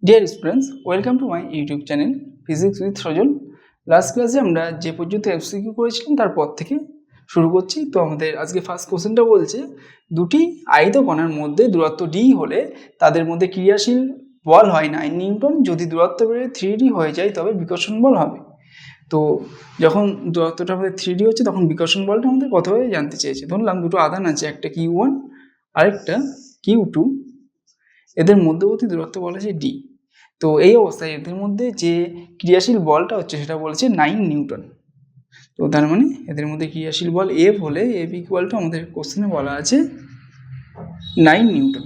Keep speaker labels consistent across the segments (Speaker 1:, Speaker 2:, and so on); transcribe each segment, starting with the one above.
Speaker 1: Dear students, welcome to my YouTube channel physics with Sajal. Last ক্লাসে আমরা যে পর্যন্ত এমসিকিউ করেছিলাম তারপর থেকে শুরু করছি। তো আমাদের আজকে ফার্স্ট কোশ্চেনটা বলছে, দুটি আয়তকণার মধ্যে দূরত্ব ডি হলে তাদের মধ্যে ক্রিয়াশীল বল হয় 9 নিউটন। যদি দূরত্ব বেড়ে 3D হয়ে যায় তবে বিকর্ষণ বল হবে। তো যখন দূরত্বটা আমাদের 3D হচ্ছে তখন বিকর্ষণ বলটা আমাদের কত হবে জানতে চেয়েছে। ধরলাম দুটো আধান আছে, একটা Q1 আরেকটা Q2, এদের মধ্যবর্তী দূরত্ব বলা আছে ডি। তো এই অবস্থায় এদের মধ্যে যে ক্রিয়াশীল বলটা হচ্ছে সেটা বলছে 9 নিউটন। তো তার মানে এদের মধ্যে ক্রিয়াশীল বল এফ হলে এফ ইকুয়াল টু আমাদের কোশ্চেনে বলা আছে 9 নিউটন।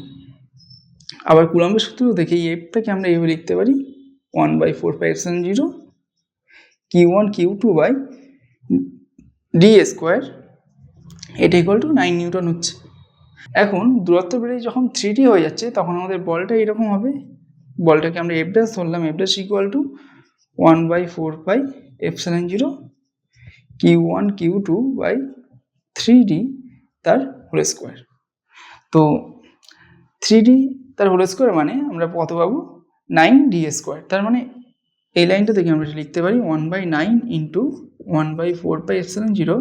Speaker 1: আবার কুলম্বের সূত্র দেখে এফটাকে আমরা এইভাবে লিখতে পারি 1/4πε0 Q1 Q2 by d square, এটা ইকুয়াল টু 9 নিউটন হচ্ছে। এখন দূরত্ব বেড়ে যখন 3D হয়ে যাচ্ছে তখন আমাদের বলটা এরকম হবে। বলটাকে আমরা এফ ড্যাশ ধরলাম, F dash equal to 1/4πε0 Q1 Q2 by 3D তার হোল স্কোয়ার। তো 3D তার হোল স্কোয়ার মানে আমরা কত পাবো 9D স্কোয়ার। তার মানে এই লাইনটা থেকে আমরা লিখতে পারি 1/9 into 1/4πε0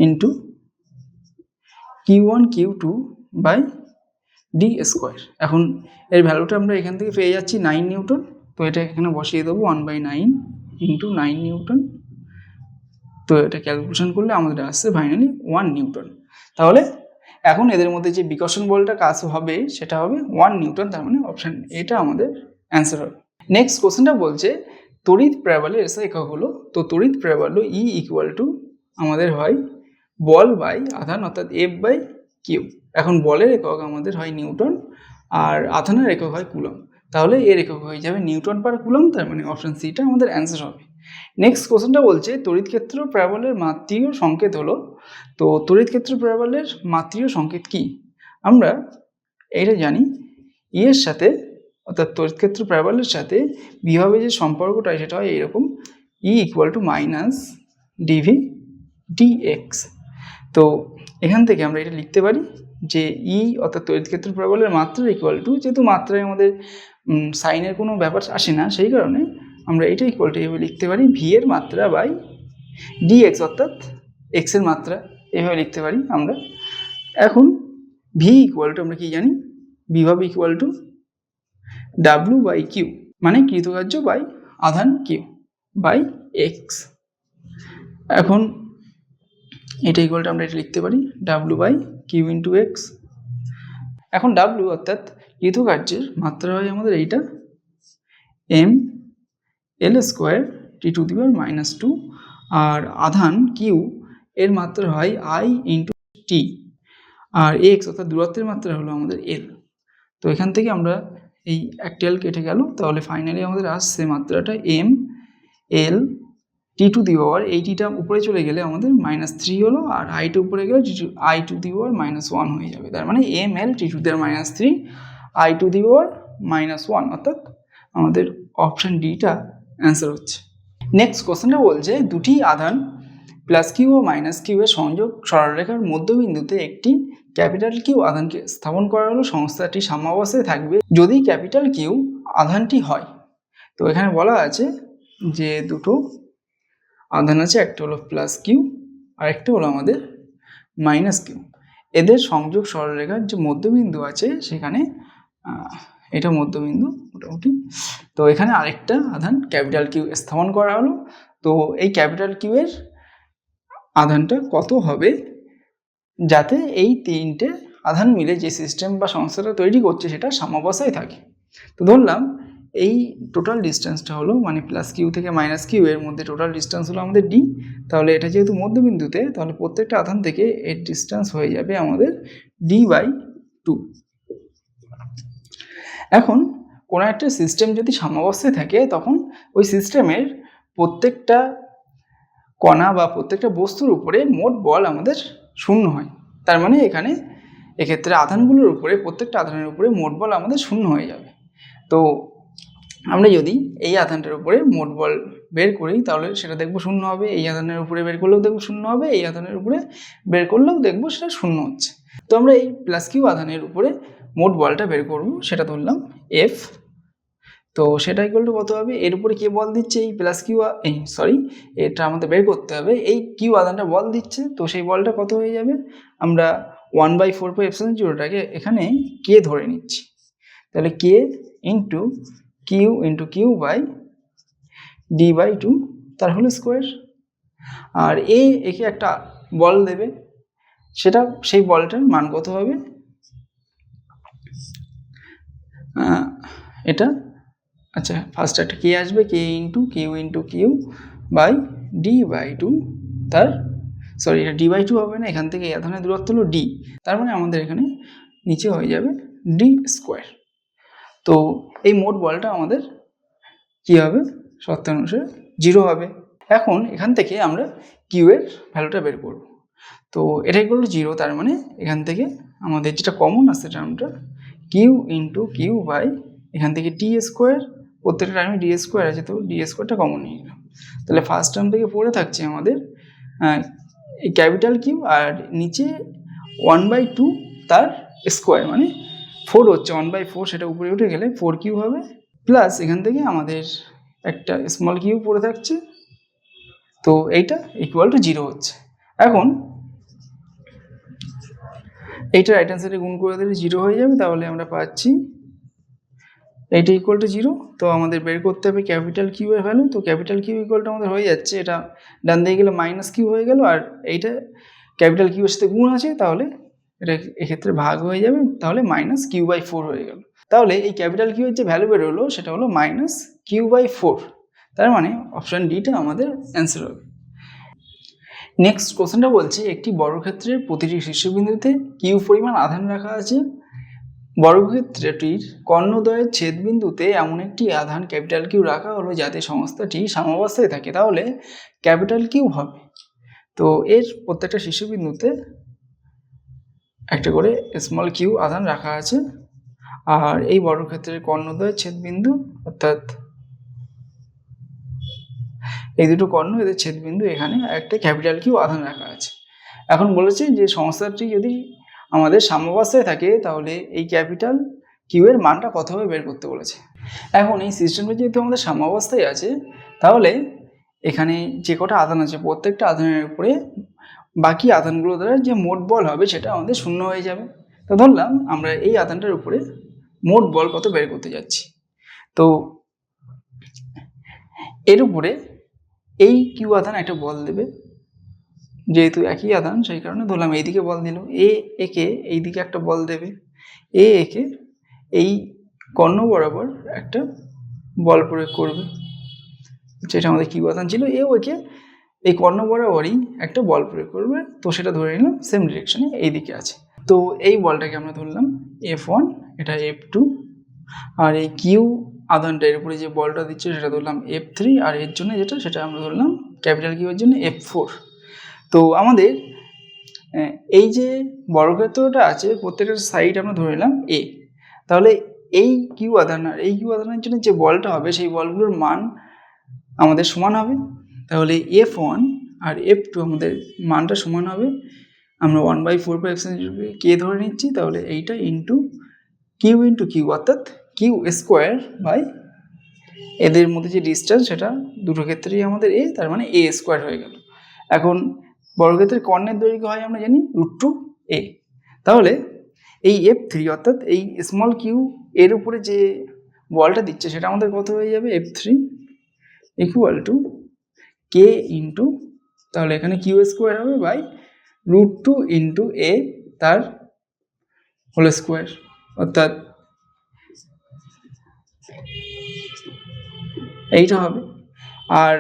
Speaker 1: into Q1 Q2 by d square. এখন এর ভ্যালুটা আমরা এখান থেকে পেয়ে যাচ্ছি 9 নিউটন। তো এটা এখানে বসিয়ে দেবো 1/9 ইন্টু 9 নিউটন। তো এটা ক্যালকুলেশন করলে আমাদের আসছে ফাইনালি 1 নিউটন। তাহলে এখন এদের মধ্যে যে বিকর্ষণ বলটা কাজ হবে সেটা হবে 1 নিউটন। তার মানে অপশান এটা আমাদের অ্যান্সার হবে। নেক্সট কোশ্চেনটা বলছে তড়িৎ প্রেরবলের এসআই একক হলো। তো তড়িৎ প্রেরবল ই ইকুয়াল টু আমাদের হয় বল বাই আধান, অর্থাৎ এফ বাই কিউ। এখন বলের একক আমাদের হয় নিউটন আর আধানের একক হয় কুলম। তাহলে এর একক হয়ে যাবে নিউটন পার কুলম। তার মানে অপশান সিটা আমাদের অ্যান্সার হবে। নেক্সট কোশ্চেনটা বলছে তড়িৎ ক্ষেত্র প্রেরবলের মাত্রীয় সংকেত হলো। তো তড়িৎ ক্ষেত্র প্রেরবলের মাত্রীয় সংকেত কি? আমরা এটা জানি, ই এর সাথে অর্থাৎ তড়িৎ ক্ষেত্র প্রেরবলের সাথে বিভবের যে সম্পর্কটা সেটা হয় এইরকম, E equal to minus d v d x. তো এখান থেকে আমরা এটা লিখতে পারি যে ই অর্থাৎ তড়িৎ ক্ষেত্র প্রবলের মাত্রা ইকুয়াল টু, যেহেতু মাত্রায় আমাদের সাইনের কোনো ব্যাপার আসে না সেই কারণে আমরা এটা ইকুয়াল টু এভাবে লিখতে পারি ভি এর মাত্রা বাই ডিএক্স, অর্থাৎ এক্স এর মাত্রা, এভাবে লিখতে পারি আমরা। এখন ভি ইকুয়াল টু আমরা কি জানি, বিভব equal to W by Q, মানে কৃতকার্য বাই আধান কিউ বাই এক্স। এখন এটা ইকুয়ালটা আমরা এটা লিখতে পারি W by Q into X. এখন ডাব্লু অর্থাৎ কৃতকার্যের মাত্রা হয় আমাদের এইটা M L square T to the power -2, আর আধান কিউ এর মাত্রা হয় আই ইন্টু টি, আর এক্স অর্থাৎ দূরত্বের মাত্রা হলো আমাদের এল। তো এখান থেকে আমরা এই একটা এল কেটে গেল, তাহলে ফাইনালি আমাদের আসছে মাত্রাটা M L T to the পাওয়ার, এই টিটা উপরে চলে গেলে আমাদের -3 হলো, আর আইটা উপরে গেলে আই টু দি পাওয়ার -1 হয়ে যাবে। তার মানে M L T to the power -3 I to the power -1, অর্থাৎ আমাদের অপশান ডিটা অ্যান্সার হচ্ছে। নেক্সট কোশ্চেনটা বলছে দুটি আধান প্লাস কিউ ও মাইনাস কিউ এর সংযোগ সরলরেখার মধ্যবিন্দুতে একটি ক্যাপিটাল কিউ আধানকে স্থাপন করা হলো। সংস্থাটি সাম্যাবস্থায় থাকবে যদি ক্যাপিটাল কিউ আধানটি হয়। তো এখানে বলা আছে যে দুটো আধান আছে, একটা হলো প্লাস কিউ আর একটা হলো আমাদের মাইনাস কিউ। এদের সংযোগ সরলরেখার যে মধ্যবিন্দু আছে সেখানে এটা মধ্যবিন্দু মোটামুটি। তো এখানে আরেকটা আধান ক্যাপিটাল কিউ স্থাপন করা হলো। তো এই ক্যাপিটাল কিউ এর আধানটা কত হবে যাতে এই তিনটে আধান মিলে যে সিস্টেম বা সংস্থাটা তৈরি করছে সেটা সাম্যাবস্থায় থাকে। তো ধরলাম এই টোটাল ডিস্টেন্সটা হলো, মানে প্লাস কিউ থেকে মাইনাস কিউ এর মধ্যে টোটাল ডিস্টেন্স হলো আমাদের ডি। তাহলে এটা যেহেতু মধ্যবিন্দুতে, তাহলে প্রত্যেকটা আধান থেকে এর ডিস্টেন্স হয়ে যাবে আমাদের d/2। এখন কোনো একটা সিস্টেম যদি সাম্যাবস্থায় থাকে তখন ওই সিস্টেমের প্রত্যেকটা কণা বা প্রত্যেকটা বস্তুর উপরে মোট বল আমাদের 0 হয়। তার মানে এক্ষেত্রে আধানগুলোর উপরে, প্রত্যেকটা আধানের উপরে মোট বল আমাদের 0 হয়ে যাবে। তো আমরা যদি এই আধানটার উপরে মোট বল বের করি তাহলে সেটা দেখবো 0 হবে, এই আধানের উপরে বের করলেও দেখবো 0 হবে, এই আধানের উপরে বের করলেও দেখবো সেটা 0 হচ্ছে। তো আমরা এই প্লাস কিউ আধানের উপরে মোট বলটা বের করব, সেটা ধরলাম এফ তো সেটা ইকুয়াল টু কত হবে, এর উপরে কে বল দিচ্ছে, এই প্লাস কিউ, এটা আমাদের বের করতে হবে, এই কিউ আধানটা বল দিচ্ছে, তো সেই বলটা কত হয়ে যাবে, আমরা 1/4πε0টাকে এখানে কে ধরে নিচ্ছি, তাহলে K into Q by d/2 তার হোল স্কোয়ার। আর একে একটা বল দেবে, সেটা সেই বলটার মান কত হবে, এটা আচ্ছা ফার্স্ট একটা কে আসবে, কে ইন্টু কিউ বাই d/2 তার এটা d/2 হবে না, এখান থেকে আধানের দূরত্ব হলো d, তার মানে আমাদের এখানে নিচে হয়ে যাবে d²। তো এই মোট বলটা আমাদের কি হবে, শর্তানুসারে 0 হবে। এখন এখান থেকে আমরা কিউ এর ভ্যালুটা বের করব। তো এটা ইকুয়াল টু 0, তার মানে এখান থেকে আমাদের যেটা কমন আছে টার্মটা কিউ বাই এখান থেকে d², প্রত্যেকটা টার্মে d² আছে, তো d²টা কমন নিয়ে গেলাম। তাহলে ফার্স্ট টার্ম থেকে পড়ে থাকছে আমাদের এই ক্যাপিটাল কিউ, আর নিচে 1/2 তার স্কোয়ার, মানে 4 হচ্ছে 1/4, সেটা উপরে উঠে গেলে 4 কিউ হবে, প্লাস এখান থেকে আমাদের একটা স্মল কিউ পড়ে থাকছে, তো এইটা ইকুয়াল টু 0 হচ্ছে। এখন এইটা রাইট হ্যান্ড সাইডে গুণ করে দিলে 0 হয়ে যাবে, তাহলে আমরা পাচ্ছি এইটা ইকুয়াল টু 0। তো আমাদের বের করতে হবে ক্যাপিটাল কিউ এর ভ্যালু, তো ক্যাপিটাল কিউ ইকুয়াল টু আমাদের হয়ে যাচ্ছে, এটা ডান দিকে গেলে মাইনাস কিউ হয়ে গেল, আর এইটা ক্যাপিটাল কিউ এর সাথে গুণ আছে, তাহলে এটা এক্ষেত্রে ভাগ হয়ে যাবে, তাহলে -q/4 হয়ে গেল। তাহলে এই ক্যাপিটাল কিউ এর যে ভ্যালু বের হলো সেটা হলো -q/4, তার মানে অপশন ডিটা আমাদের অ্যান্সার হবে। নেক্সট কোশ্চেনটা বলছে, একটি বর্গক্ষেত্রের প্রতিটি শীর্ষবিন্দুতে কিউ পরিমাণ আধান রাখা আছে, বর্গক্ষেত্রটির কর্ণদ্বয়ের ছেদবিন্দুতে এমন একটি আধান ক্যাপিটাল কিউ রাখা হলো যাতে সংস্থাটি সাম্যাবস্থায় থাকে, তাহলে ক্যাপিটাল কিউ হবে। তো এর প্রত্যেকটা শীর্ষবিন্দুতে একটা করে স্মল কিউ আধান রাখা আছে, আর এই বর্গক্ষেত্রের কর্ণদ্বয়ের ছেদবিন্দু অর্থাৎ এই দুটো কর্ণ, এদের ছেদবিন্দু এখানে একটা ক্যাপিটাল কিউ আধান রাখা আছে। এখন বলেছে যে সংস্থাটি যদি আমাদের সাম্যাবস্থায় থাকে তাহলে এই ক্যাপিটাল কিউ এর মানটা কত হবে বের করতে বলেছে। এখন এই সিস্টেমটা যেহেতু আমাদের সাম্যাবস্থায় আছে, তাহলে এখানে যে কটা আধান আছে প্রত্যেকটা আধানের উপরে বাকি আধানগুলো দ্বারা যে মোট বল হবে সেটা আমাদের শূন্য হয়ে যাবে। তো ধরলাম আমরা এই আধানটার উপরে মোট বল কত বের করতে যাচ্ছি, তো এর উপরে এই কিউ আধান একটা বল দেবে, যেহেতু একই আধান সেই কারণে ধরলাম এইদিকে বল দিল, একে এইদিকে একটা বল দেবে, একে এই কর্ণ বরাবর একটা বল প্রয়োগ করবে, যেটা আমাদের কিউ আধান ছিল, একে এই কর্ণ বরাবরই একটা বল প্রয়োগ করবে, তো সেটা ধরে নিলাম সেম ডিরেকশনে এইদিকে আছে। তো এই বলটাকে আমরা ধরলাম F1, এটা F2, আর এই কিউ আধানটা এর উপরে যে বলটা দিচ্ছে সেটা ধরলাম F3, আর এর জন্য যেটা সেটা আমরা ধরলাম ক্যাপিটাল কিউ এর জন্য F4। তো আমাদের এই যে বর্গক্ষেত্রটা আছে প্রত্যেকটা সাইড আমরা ধরে নিলাম এ, তাহলে এই কিউ আধান আর এই কিউ আধানের জন্য যে বলটা হবে সেই বলগুলোর মান আমাদের সমান হবে, তাহলে F1 আর F2 আমাদের মানটা সমান হবে, আমরা 1/4πε কে ধরে নিচ্ছি, তাহলে এইটা ইন্টু কিউ অর্থাৎ কিউ² বাই এদের মধ্যে যে ডিস্টেন্স সেটা দুটো ক্ষেত্রেই আমাদের এ, তার মানে a² হয়ে গেল। এখন বর্গক্ষেত্রের কর্ণের দৈর্ঘ্য হয় আমরা জানি √2a, তাহলে এই F3 অর্থাৎ এই স্মল কিউ এর উপরে যে বলটা দিচ্ছে সেটা আমাদের কত হয়ে যাবে, F3 equal to K into, তাহলে এখানে কিউ² হবে বাই √2 ইন্টু এ তার হোল স্কোয়ার, অর্থাৎ এইটা হবে। আর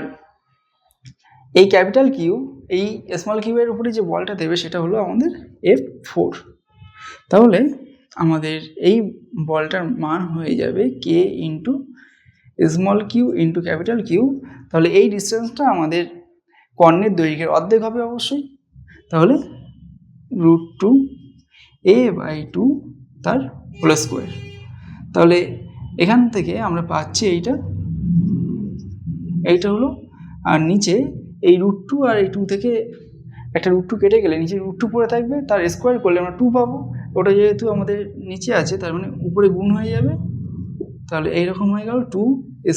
Speaker 1: এই ক্যাপিটাল কিউ এই স্মল কিউ এর উপরে যে বলটা দেবে সেটা হলো আমাদের F4, তাহলে আমাদের এই বলটার মান হয়ে যাবে K into small Q into capital Q, তাহলে এই ডিস্টেন্সটা আমাদের কর্ণের দৈর্ঘ্যের অর্ধেক হবে অবশ্যই, তাহলে √2a/2 তার হোল স্কোয়ার। তাহলে এখান থেকে আমরা পাচ্ছি এইটা হলো, আর নিচে এই √2 আর এই 2 থেকে একটা √2 কেটে গেলে নিচে √2 পড়ে থাকবে, তার স্কোয়ার করলে আমরা 2 পাবো, ওটা যেহেতু আমাদের নিচে আছে তার মানে উপরে গুণ হয়ে যাবে, তাহলে এইরকম হয়ে গেল 2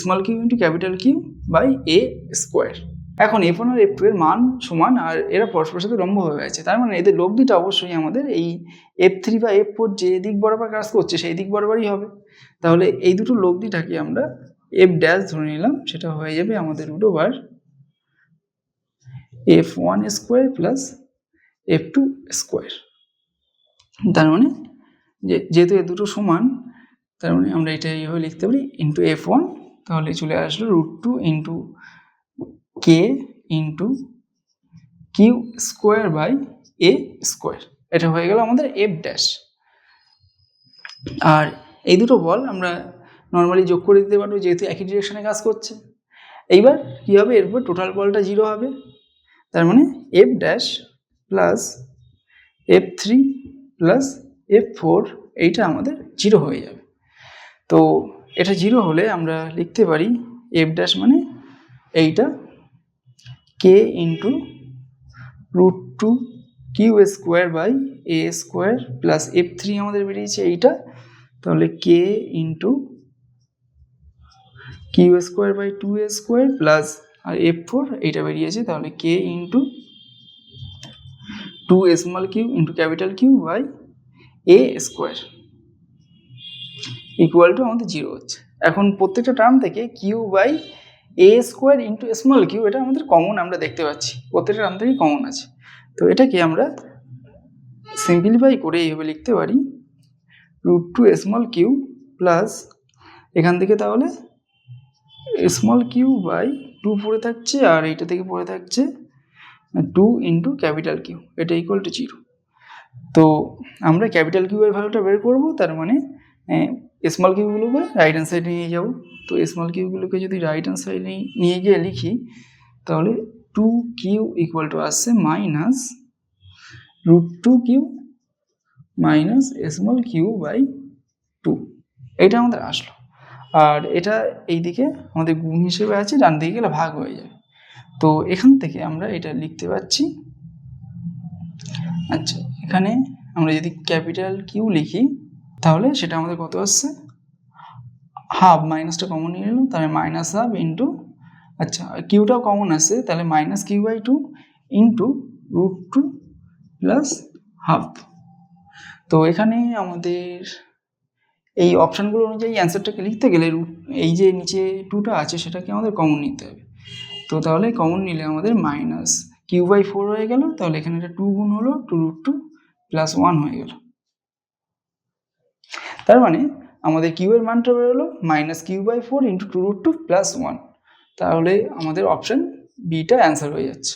Speaker 1: small Q into capital Q by a square. এখন F1 আর F2 এর মান সমান আর এরা পরস্পরের সাথে লম্ব হয়ে গেছে, তার মানে এদের লব্ধিটা অবশ্যই আমাদের এই F3 বা F4 যে দিক বরাবর কাজ করছে সেই দিক বরাবরই হবে। তাহলে এই দুটো লব্ধিটাকে আমরা F ড্যাশ ধরে নিলাম, সেটা হয়ে যাবে আমাদের root over F1 square plus F2 square. তার মানে যেহেতু এ দুটো সমান, তার মানে আমরা এটা এইভাবে লিখতে পারি ইন্টু F1, তাহলে চলে আসলো √2 into k into q square by a square. এটা হয়ে গেল আমাদের F ড্যাশ। আর এই দুটো বল আমরা নর্মালি যোগ করে দিতে পারবো যেহেতু একই ডিরেকশনে কাজ করছে। এইবার কী হবে, এরপর টোটাল বলটা 0 হবে, তার মানে F dash plus F3 plus F4 এইটা আমাদের 0 হয়ে যাবে। তো এটা 0 হলে আমরা লিখতে পারি F ড্যাশ মানে এইটা K into √2 q square by a square plus F3 আমাদের বেরিয়েছে এইটা, তাহলে K into q square by 2a square plus আর F4 এইটা বেরিয়েছে, তাহলে K into 2 small Q into capital Q by a square equal to আমাদের 0 হচ্ছে। এখন প্রত্যেকটা টার্ম থেকে q by a square into small q এটা আমাদের কমন আমরা দেখতে পাচ্ছি, প্রত্যেকটা টার্ম থেকে কমন আছে। তো এটাকে আমরা সিম্পলিফাই করে এইভাবে লিখতে পারি √2 স্মল কিউ প্লাস এখান থেকে তাহলে স্মল কিউ বাই 2 পড়ে থাকছে আর এইটা থেকে পড়ে থাকছে 2 ইন্টু ক্যাপিটাল কিউ, এটা ইকুয়াল টু 0। তো আমরা ক্যাপিটাল কিউ এর ভ্যালুটা বের করব, তার মানে স্মল কিউগুলোকে রাইট হ্যান্ড সাইডে নিয়ে যাব। তো স্মল কিউগুলোকে যদি রাইট হ্যান্ড সাইডে নিয়ে গিয়ে লিখি তাহলে 2 কিউ ইকুয়াল টু আসছে minus √2 q minus small q by 2, এইটা আমাদের আসলো। আর এটা এইদিকে আমাদের গুণ হিসেবে আছে, ডান দিকে গেলে ভাগ হয়ে যাবে। তো এখান থেকে আমরা এটা লিখতে পাচ্ছি, আচ্ছা এখানে আমরা যদি ক্যাপিটাল কিউ লিখি তাহলে সেটা আমাদের কত আসছে, হাফ, মাইনাসটা কমন নিয়ে নিলাম, তাহলে মাইনাস হাফ ইন্টু, আচ্ছা কিউটাও কমন আসছে, তাহলে minus q by 2 into √2 plus half. তো এখানে আমাদের এই অপশানগুলো অনুযায়ী অ্যান্সারটাকে লিখতে গেলে এই যে নিচে 2টা আছে সেটাকে আমাদের কমন নিতে হবে। তো তাহলে কমন নিলে আমাদের মাইনাস কিউ বাই 4 হয়ে গেল, তাহলে এখানে এটা 2 গুণ হলো 2√2 প্লাস 1 হয়ে গেল। তার মানে আমাদের কিউ এর মানটা বেরোলো minus q by 4 into 2√2 plus 1, তাহলে আমাদের অপশান বিটা অ্যান্সার হয়ে যাচ্ছে।